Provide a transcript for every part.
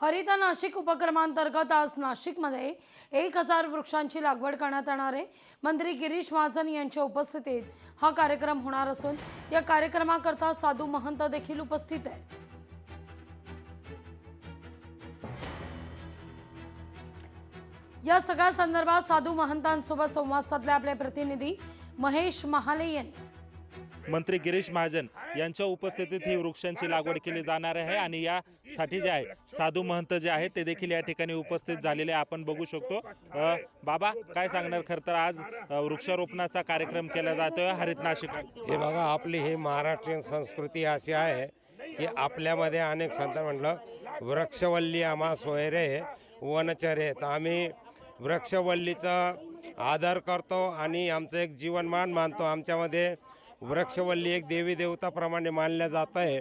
हरित नाशिक उपक्रमांतर्गत आज नाशिकमध्ये 1000 वृक्षांची लागवड करण्यात येणार आहे। मंत्री गिरीश महाजन यांच्या उपस्थितीत हा कार्यक्रम होणार असून या कार्यक्रमाकरता साधू महंत देखील उपस्थित आहेत। या सगळ्या संदर्भात साधू महंतांसोबत संवाद साधले आपले प्रतिनिधी महेश महाले यांनी। मंत्री गिरीश महाजन यांच्या उपस्थितीत ही वृक्षांची लागवड केली जाणार आहे आणि यासाठी जे आहे साधू महंत जे आहेत ते देखील या ठिकाणी उपस्थित झालेले आपण बघू शकतो। बाबा काय सांगणार, खरं तर आज वृक्षारोपणाचा कार्यक्रम केला जातोय हरित नाशिक। हे बघा, आपली ही महाराष्ट्रीयन संस्कृती अशी आहे की आपल्यामध्ये अनेक संत म्हटलं वृक्षवल्ली आम्हा सोयरे वनचरे, तर आम्ही वृक्षवल्लीचा आदर करतो आणि आमचं एक जीवनमान मानतो। आमच्यामध्ये वृक्षवल्ली एक देवी देवताप्रमाणे मानल्या जात आहे,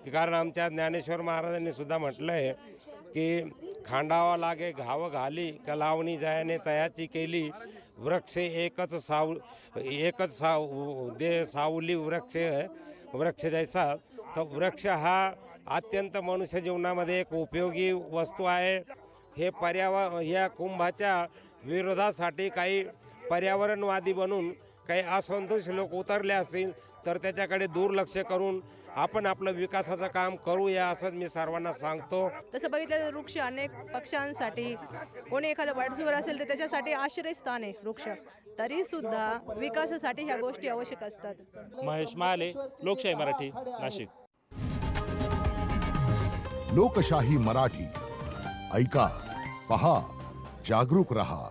कारण आमच्या ज्ञानेश्वर महाराजांनी सुद्धा म्हटलं आहे की खांडावा लागे घाव घाली का लावणी जायाने तयाची केली, वृक्ष एकच सावली वृक्ष जैसा। तर वृक्ष हा अत्यंत मनुष्य जीवनामध्ये एक उपयोगी वस्तू आहे। हे या कुंभाच्या विरोधासाठी काही पर्यावरणवादी बनून काही असंतोष लोक उतरले असतील तर त्याच्याकडे दुर्लक्ष करून आपण आपलं विकासाचं काम करूया असं मी सर्वांना सांगतो। तसं बघितलं तर वृक्ष अनेक पक्ष्यांसाठी, कोणी एखादा वाटसुवर असेल तर त्याच्यासाठी आश्रयस्थान आहे वृक्ष, तरी सुद्धा विकासासाठी ह्या गोष्टी आवश्यक असतात। महेश महाले, लोकशाही मराठी, नाशिक। लोकशाही मराठी, ऐका, पहा, जागरूक रहा।